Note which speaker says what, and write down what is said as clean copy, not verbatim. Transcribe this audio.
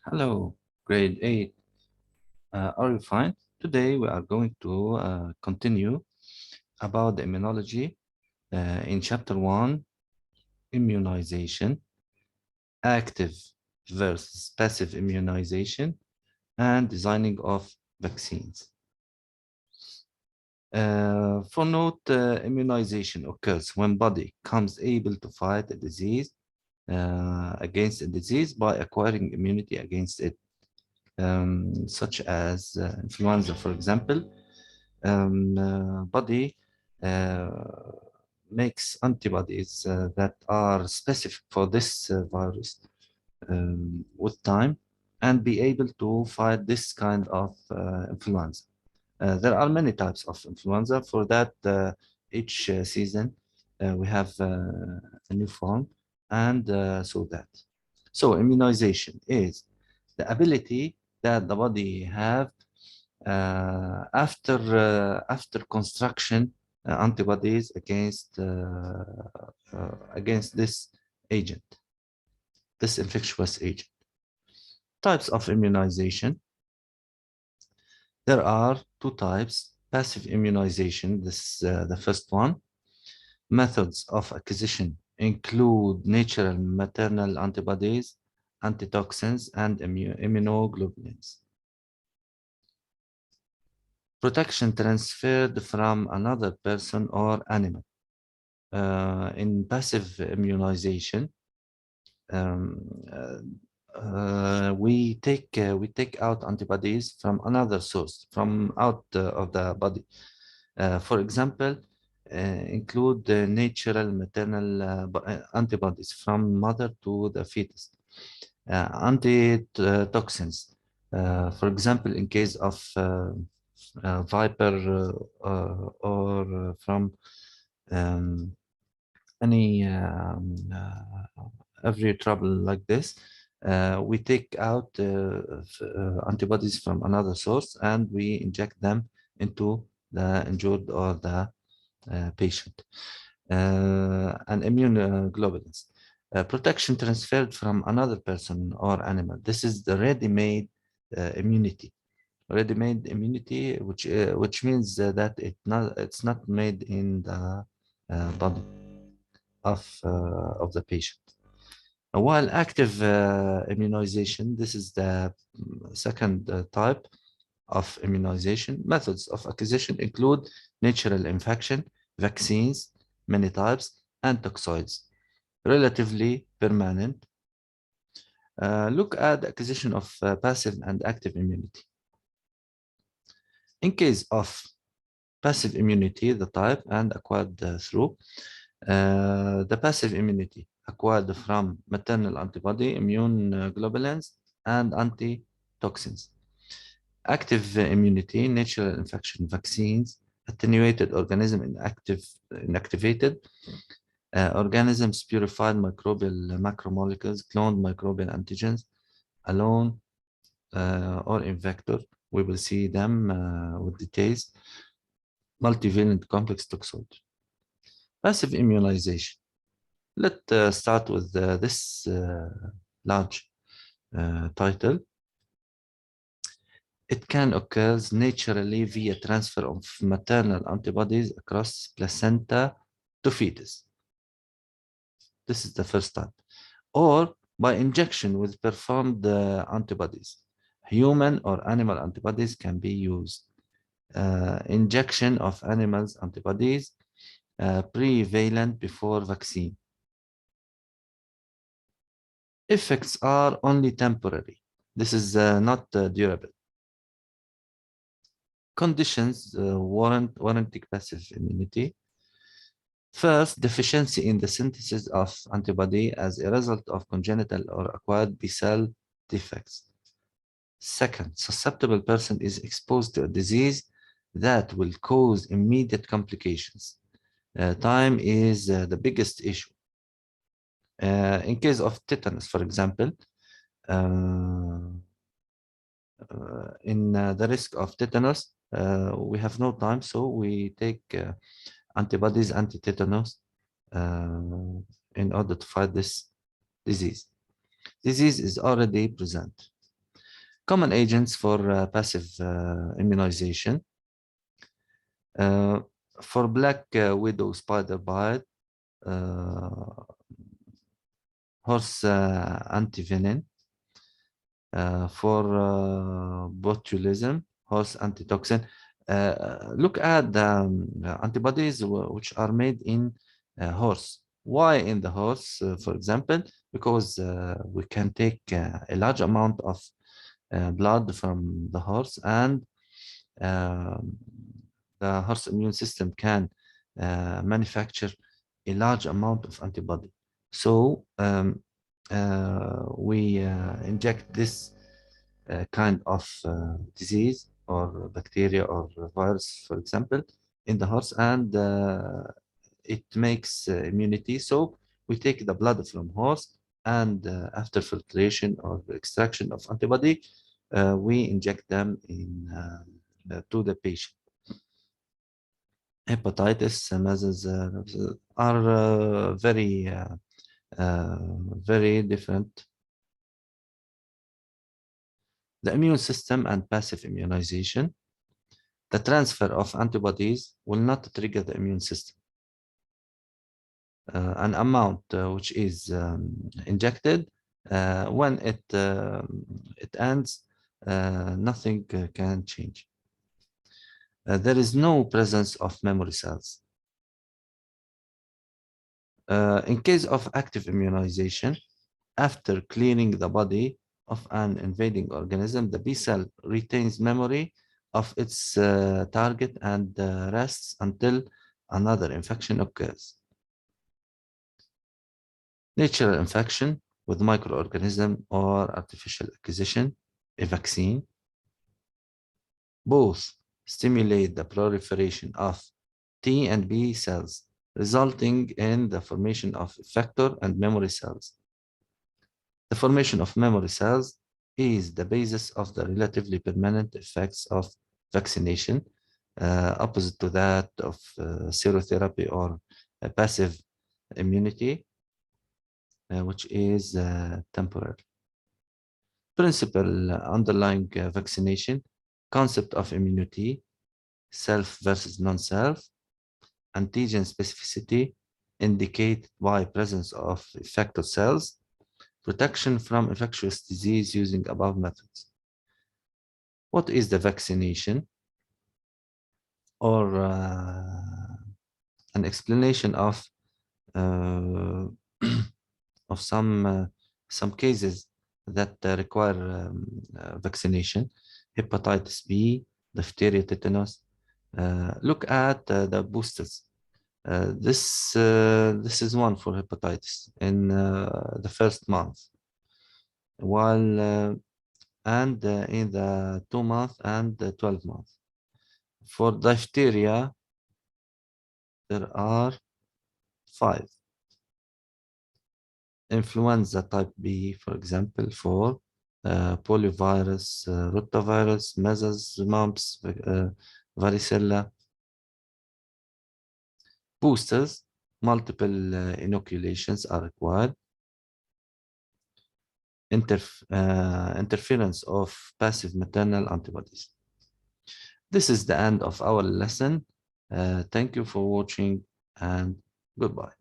Speaker 1: Hello, grade 8. Are you fine? Today we are going to continue about the immunology in chapter 1, immunization, active versus passive immunization, and designing of vaccines. For note, immunization occurs when body becomes able to fight a disease against a disease by acquiring immunity against it. Such as influenza, for example, body uh, makes antibodies that are specific for this virus with time and be able to fight this kind of influenza. There are many types of influenza. For that, each season we have a new form, and so that. So immunization is the ability that the body have after construction antibodies against this agent, this infectious agent. Types of immunization. There are two types. Passive immunization, this the first one. Methods of acquisition include natural maternal antibodies, antitoxins, and immunoglobulins. Protection transferred from another person or animal. In passive immunization, um, we take out antibodies from another source, from out of the body. For example, include the natural maternal antibodies from mother to the fetus. Antitoxins, for example, in case of viper or from um, any every trouble like this, we take out antibodies from another source and we inject them into the injured or the patient. And immunoglobulins. Protection transferred from another person or animal. This is the ready-made immunity. Ready-made immunity, which means that it's not made in the body of the patient. While active immunization, this is the second type of immunization. Methods of acquisition include natural infection, vaccines, many types, and toxoids, relatively permanent. Look at the acquisition of passive and active immunity. In case of passive immunity, the type and acquired through the passive immunity acquired from maternal antibody, immune globulins, and antitoxins. Active immunity, natural infection vaccines, attenuated organism inactivated, organisms purified microbial macromolecules, cloned microbial antigens, alone or in vector. We will see them with details. Multivalent complex toxoid. Passive immunization. Let's start with this large title. It can occur naturally via transfer of maternal antibodies across placenta to fetus. This is the first type. Or by injection with performed antibodies. Human or animal antibodies can be used. Injection of animals' antibodies prevalent before vaccine. Effects are only temporary. This is not durable. Conditions warranting passive immunity. First, deficiency in the synthesis of antibody as a result of congenital or acquired B-cell defects. Second, susceptible person is exposed to a disease that will cause immediate complications. Time is the biggest issue. In case of tetanus, for example, in the risk of tetanus, we have no time, so we take antibodies, anti-tetanus, in order to fight this disease. Disease is already present. Common agents for passive immunization. For black widow spider bite, horse antivenin. For botulism, horse antitoxin. Look at the antibodies which are made in horse. Why in the horse, for example? Because we can take a large amount of blood from the horse, and um, the horse immune system can manufacture a large amount of antibody. So we inject this kind of disease or bacteria or virus, for example, in the horse, and it makes immunity. So we take the blood from horse, and after filtration or extraction of antibody, we inject them in to the patient. Hepatitis, measles are very different. The immune system and passive immunization. The transfer of antibodies will not trigger the immune system. An amount which is injected, when it ends, nothing can change. There is no presence of memory cells. In case of active immunization, after clearing the body of an invading organism, the B cell retains memory of its target and rests until another infection occurs. Natural infection with microorganism or artificial acquisition, a vaccine. Both stimulate the proliferation of T and B cells, resulting in the formation of effector and memory cells. The formation of memory cells is the basis of the relatively permanent effects of vaccination, opposite to that of serotherapy or passive immunity, which is temporary. Principle underlying vaccination, concept of immunity, self versus non-self, antigen specificity, indicated by presence of effector cells, protection from infectious disease using above methods. What is the vaccination? Or an explanation of uh, of some cases that require vaccination: hepatitis B, diphtheria, tetanus. Look at the boosters. This is one for hepatitis in the first month, while and in the 2 month and the 12 month. For diphtheria, there are 5. Influenza type B, for example, for poliovirus, rotavirus, measles, mumps, varicella. Boosters, multiple inoculations are required. Interference of passive maternal antibodies. This is the end of our lesson. Thank you for watching, and goodbye.